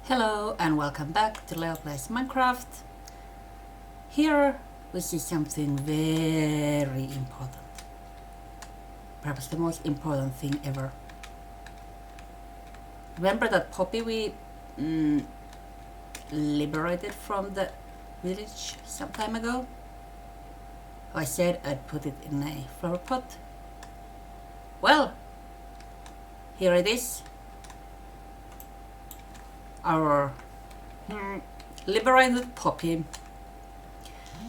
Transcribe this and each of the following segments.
Hello and welcome back to Leo Plays Minecraft. Here we see something very important. Perhaps the most important thing ever. Remember that Poppy we liberated from the village some time ago? I said I'd put it in a flower pot. Well, here it is. Our liberated Poppy,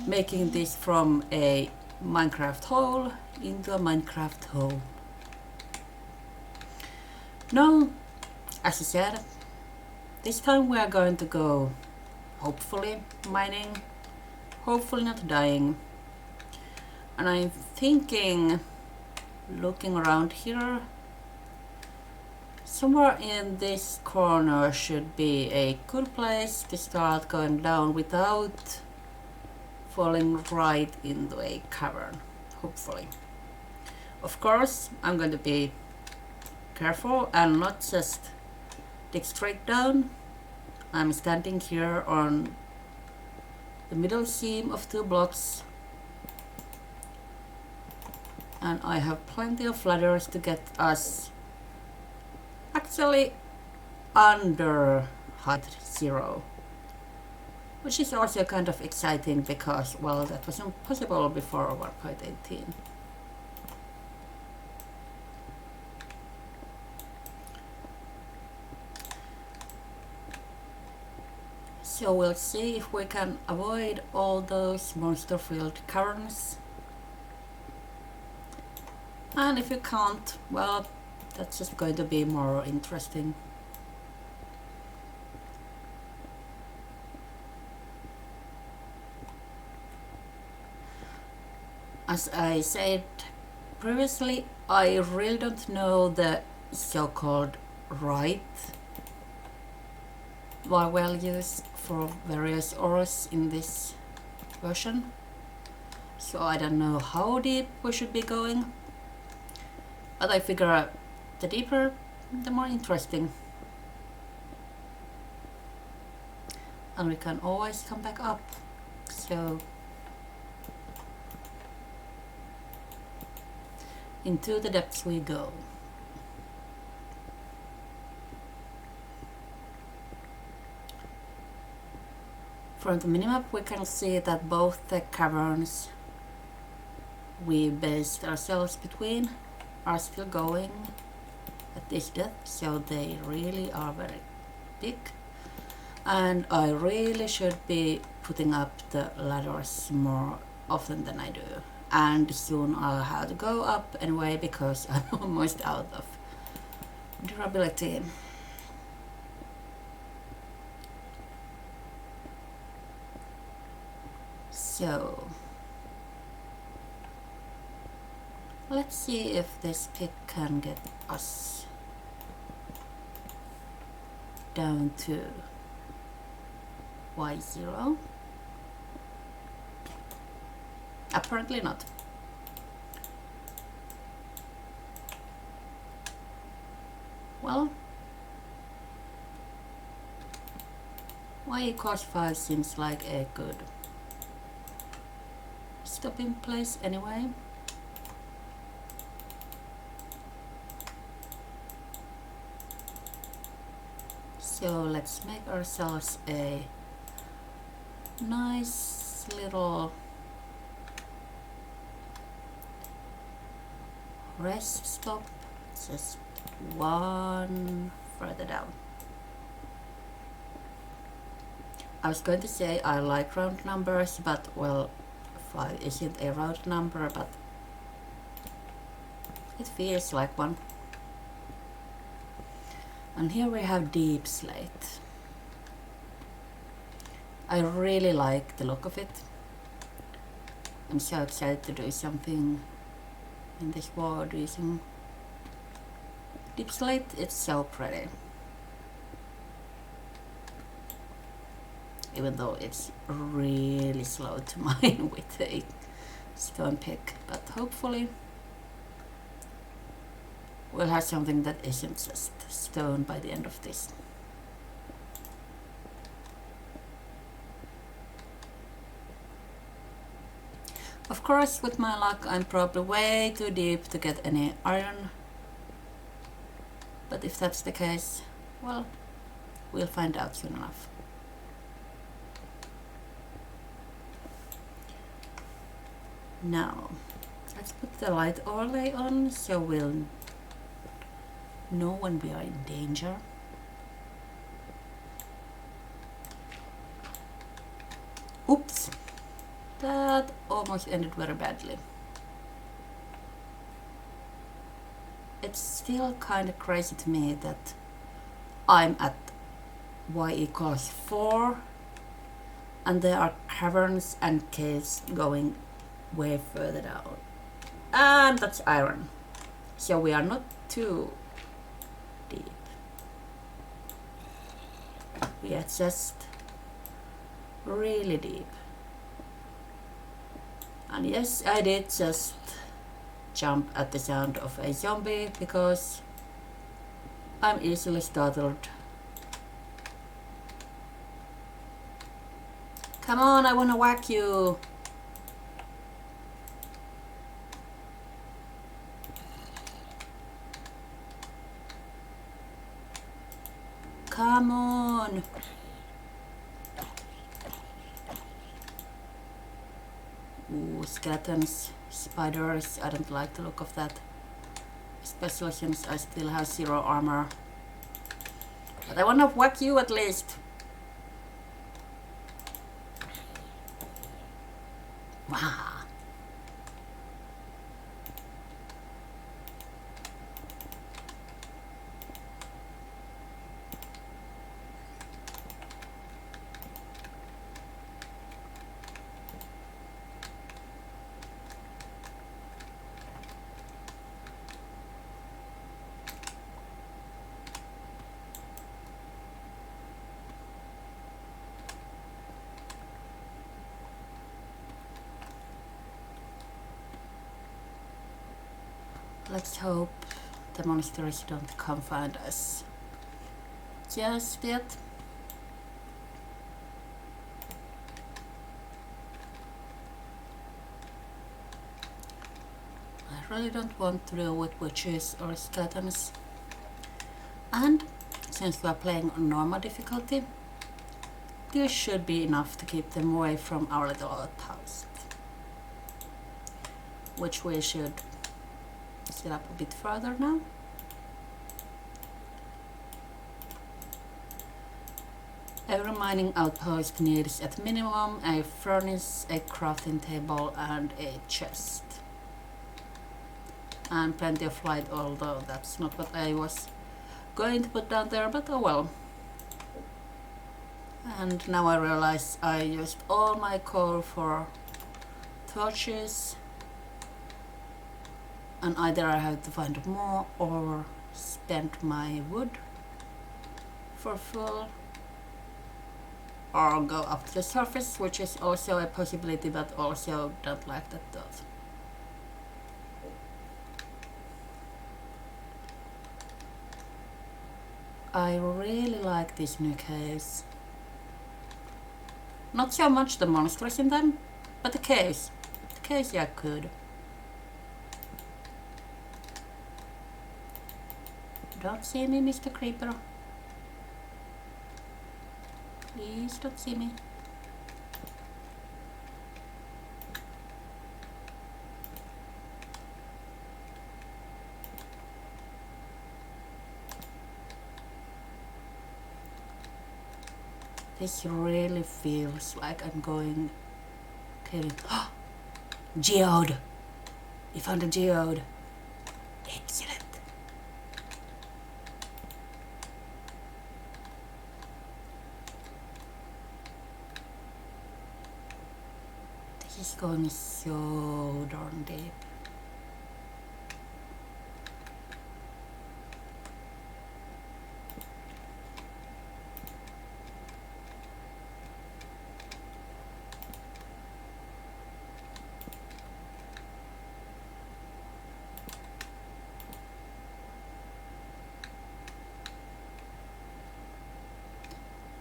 making this from a Minecraft hole into a Minecraft hole. Now, as I said, this time we are going to go hopefully mining, hopefully not dying. And I'm thinking, looking around here, somewhere in this corner should be a good place to start going down without falling right into a cavern, hopefully. Of course, I'm going to be careful and not just dig straight down. I'm standing here on the middle seam of 2 blocks, and I have plenty of ladders to get us actually under height 0, which is also kind of exciting because, well, that wasn't possible before 1.18. So we'll see if we can avoid all those monster-filled caverns, and if you can't, well, that's just going to be more interesting. As I said previously, I really don't know the so-called right values for various ores in this version, so I don't know how deep we should be going, but I figure the deeper, the more interesting. And we can always come back up. So into the depths we go. From the minimap we can see that both the caverns we based ourselves between are still going at this depth, so they really are very big, and I really should be putting up the ladders more often than I do, and soon I'll have to go up anyway because I'm almost out of durability. So let's see if this pick can get us down to Y0. Apparently not. Well, Y=5 seems like a good stopping place anyway. So let's make ourselves a nice little rest stop, just one further down. I was going to say I like round numbers, but well, 5 isn't a round number, but it feels like one. And here we have deep slate. I really like the look of it. I'm so excited to do something in this world using deep slate. It's so pretty. Even though it's really slow to mine with a stone pick, but hopefully we'll have something that isn't just stone by the end of this. Of course, with my luck, I'm probably way too deep to get any iron. But if that's the case, well, we'll find out soon enough. Now, let's put the light overlay on so we'll know when we are in danger. Oops! That almost ended very badly. It's still kind of crazy to me that I'm at y=4 and there are caverns and caves going way further down. And that's iron. So we are not too deep. We are just really deep. And yes, I did just jump at the sound of a zombie because I'm easily startled. Come on, I wanna whack you! Come on! Ooh, skeletons, spiders, I don't like the look of that. Especially since I still have 0 armor. But I wanna whack you at least. Wow. Let's hope the monsters don't come find us just yet. I really don't want to deal with witches or skeletons. And since we are playing on normal difficulty, this should be enough to keep them away from our little outpost. Which we should set up a bit further now. Every mining outpost needs at minimum a furnace, a crafting table and a chest. And plenty of light, although that's not what I was going to put down there, but oh well. And now I realize I used all my coal for torches. And either I have to find more or spend my wood for full, or go up to the surface, which is also a possibility, but also don't like that thought. I really like these new caves. Not so much the monsters in them, but the caves. The caves are good. Don't see me, Mr. Creeper. Please don't see me. This really feels like I'm going caving. Geode! We found a geode. Excellent. This is going so darn deep.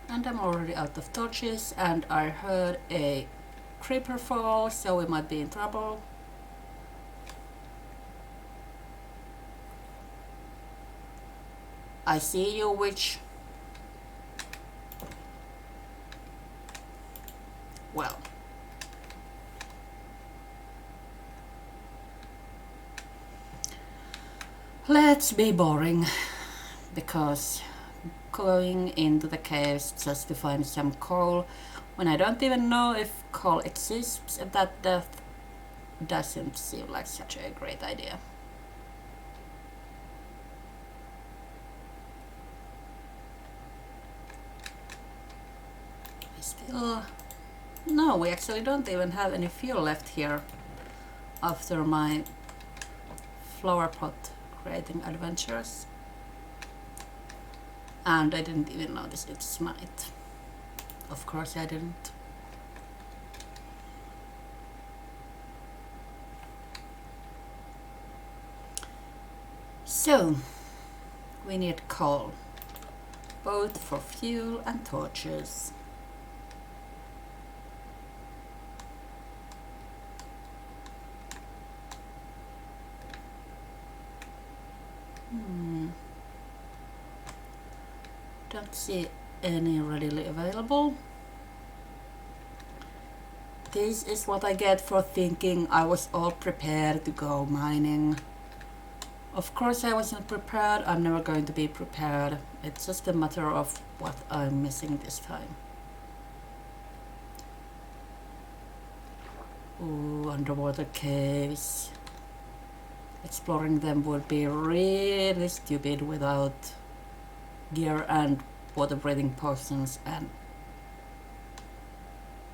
And I'm already out of torches, and I heard a creeper fall, so we might be in trouble. I see you, witch. Well. Let's be boring, because going into the caves just to find some coal when I don't even know if coal exists at that depth doesn't seem like such a great idea. Still, no, we actually don't even have any fuel left here after my flower pot creating adventures. And I didn't even notice it's night. Of course I didn't. So, we need coal, both for fuel and torches. Don't see any readily available. This is what I get for thinking I was all prepared to go mining. Of course I wasn't prepared, I'm never going to be prepared. It's just a matter of what I'm missing this time. Ooh, underwater caves. Exploring them would be really stupid without gear and water breathing potions and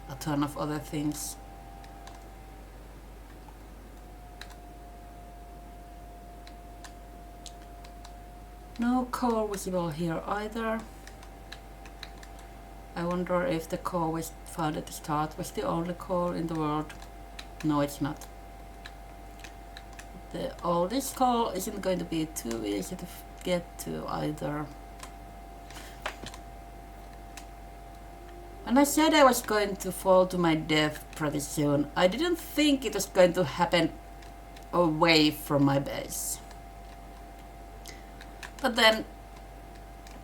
a ton of other things. No coal visible here either. I wonder if the coal we found at the start was the only coal in the world. No, it's not. All this coal isn't going to be too easy to get to either. When I said I was going to fall to my death pretty soon, I didn't think it was going to happen away from my base. But then,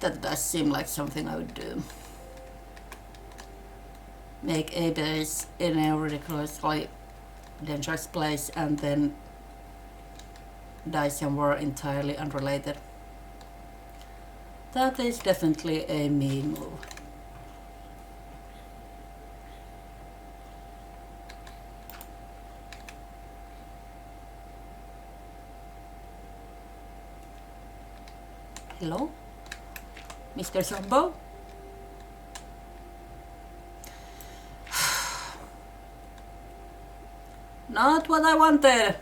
that does seem like something I would do. Make a base in a ridiculously dangerous place and then die somewhere entirely unrelated. That is definitely a me move. Hello? Mr. Zombo? Not what I wanted!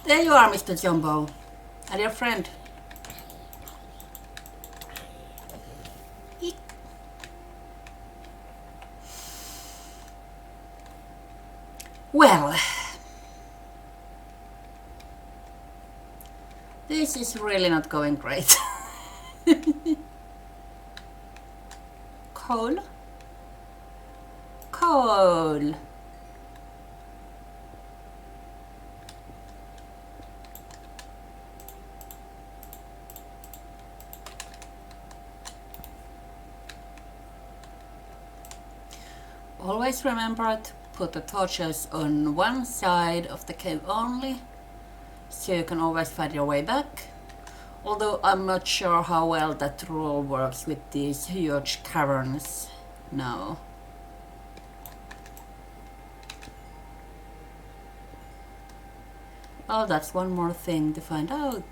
There you are, Mr. Jumbo, and your friend. Eek. Well, this is really not going great. Coal? Coal. Always remember to put the torches on one side of the cave only, so you can always find your way back. Although I'm not sure how well that rule works with these huge caverns now. Well, that's one more thing to find out.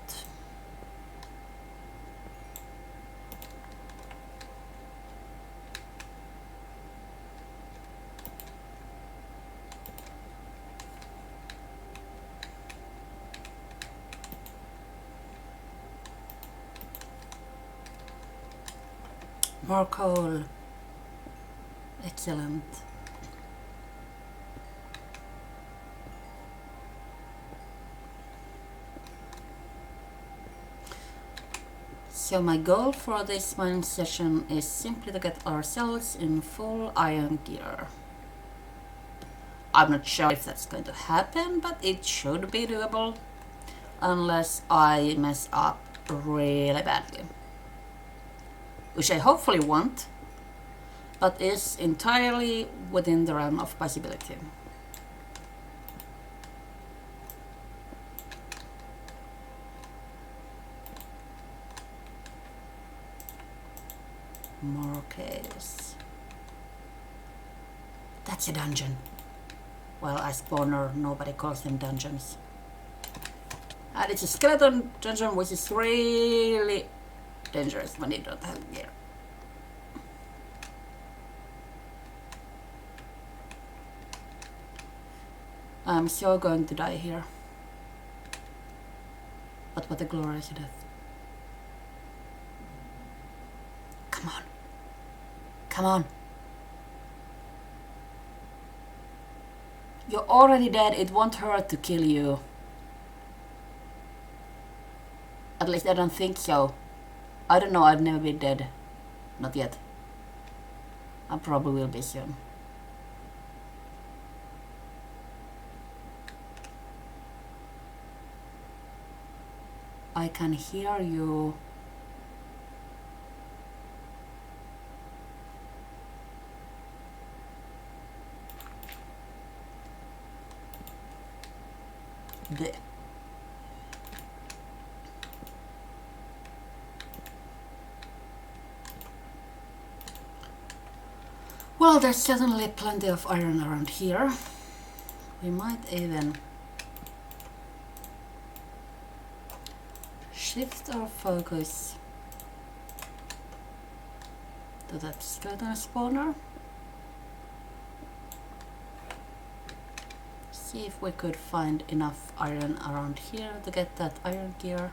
More coal. Excellent. So my goal for this mining session is simply to get ourselves in full iron gear. I'm not sure if that's going to happen, but it should be doable, unless I mess up really badly. Which I hopefully won't, but is entirely within the realm of possibility. More caves. That's a dungeon. Well, as spawner, nobody calls them dungeons. And it's a skeleton dungeon, which is really dangerous when you don't have gear. I'm so going to die here. But what a glorious death. Come on. Come on. You're already dead, it won't hurt to kill you. At least I don't think so. I don't know, I've never been dead. Not yet. I probably will be soon. I can hear you. There. Well, there's certainly plenty of iron around here. We might even shift our focus to that skeleton spawner. See if we could find enough iron around here to get that iron gear.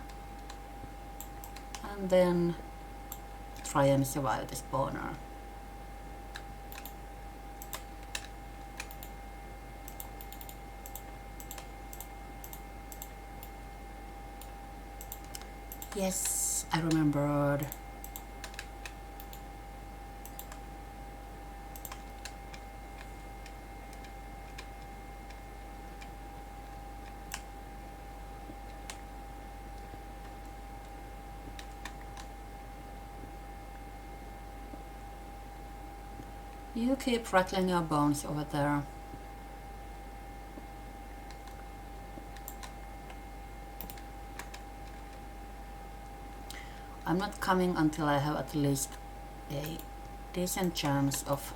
And then try and survive the spawner. Yes, I remembered. You keep rattling your bones over there. I'm not coming until I have at least a decent chance of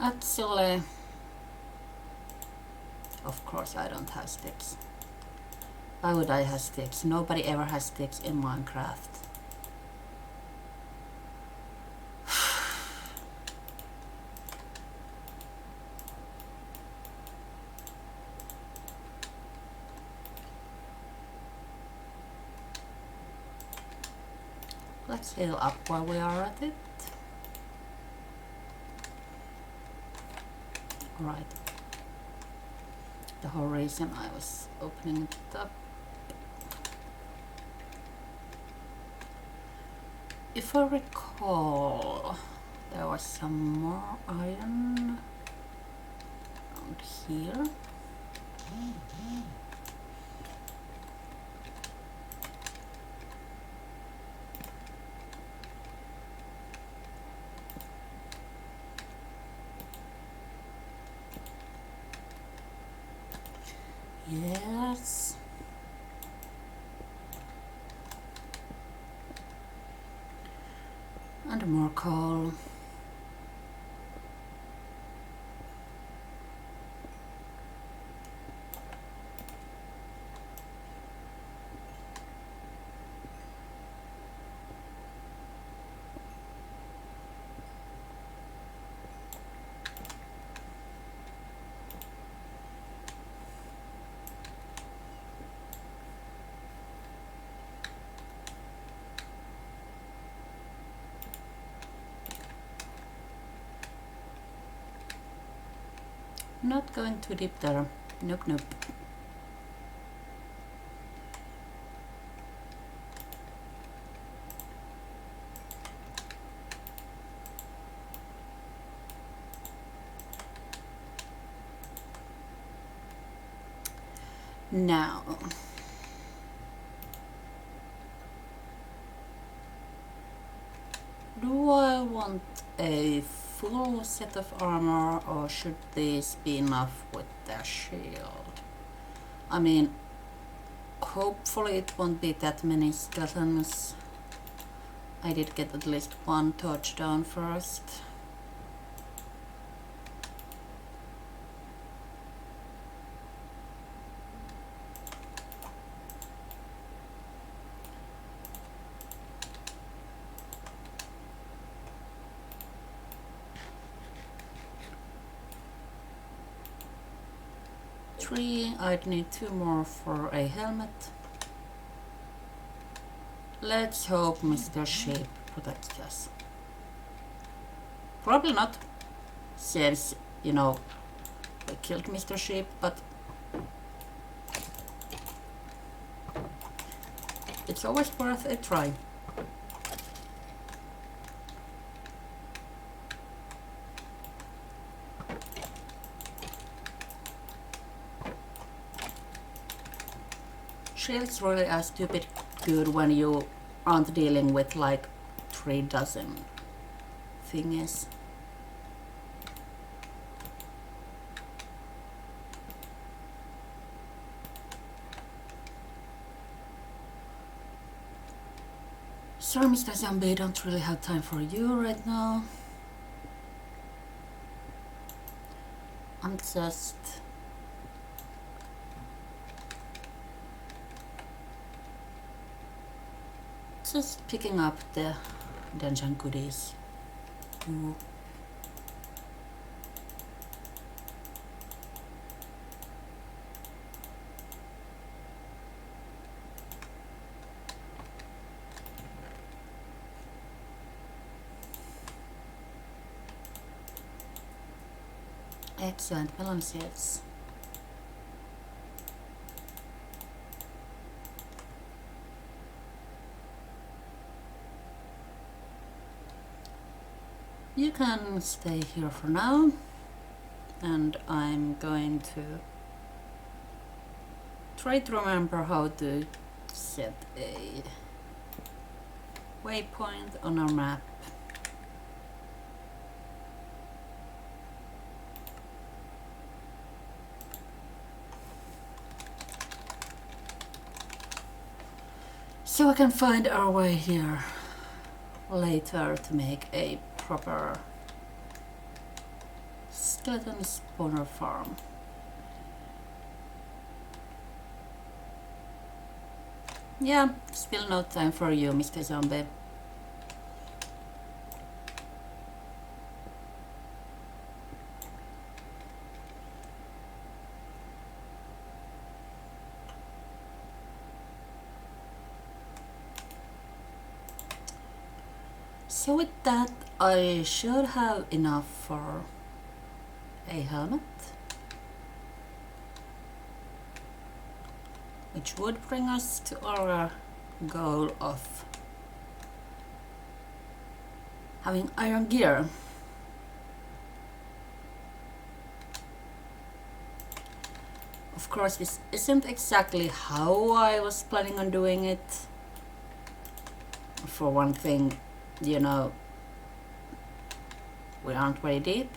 actually... Of course I don't have sticks. Why would I have sticks? Nobody ever has sticks in Minecraft. Let's heal up while we are at it. Right. The whole reason I was opening it up. If I recall, there was some more iron around here. Yes. And more coal. Not going too deep there. Nope, nope. Now, do I want a full set of armor, or should this be enough with the shield? I mean, hopefully it won't be that many skeletons. I did get at least one touchdown first. Three, I'd need 2 more for a helmet. Let's hope Mr. Sheep protects us. Probably not, since, you know, we killed Mr. Sheep, but it's always worth a try. Shields really are stupid good when you aren't dealing with like 3 dozen thingies. Sorry, Mr. Zombie, don't really have time for you right now. I'm just picking up the dungeon goodies. Ooh. Excellent melon seeds. You can stay here for now, and I'm going to try to remember how to set a waypoint on our map. So I can find our way here later to make a proper skeleton spawner farm. Yeah, still no time for you, Mr. Zombie. So with that, I should have enough for a helmet, which would bring us to our goal of having iron gear. Of course, this isn't exactly how I was planning on doing it. For one thing, you know, we aren't very deep,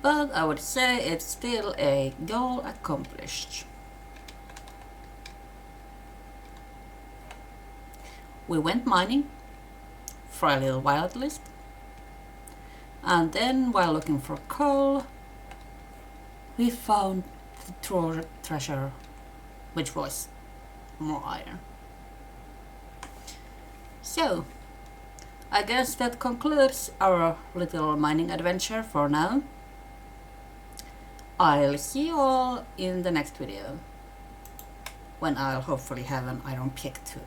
but I would say it's still a goal accomplished. We went mining for a little while at least, and then while looking for coal, we found the true treasure, which was more iron. So, I guess that concludes our little mining adventure for now. I'll see you all in the next video, when I'll hopefully have an iron pick too.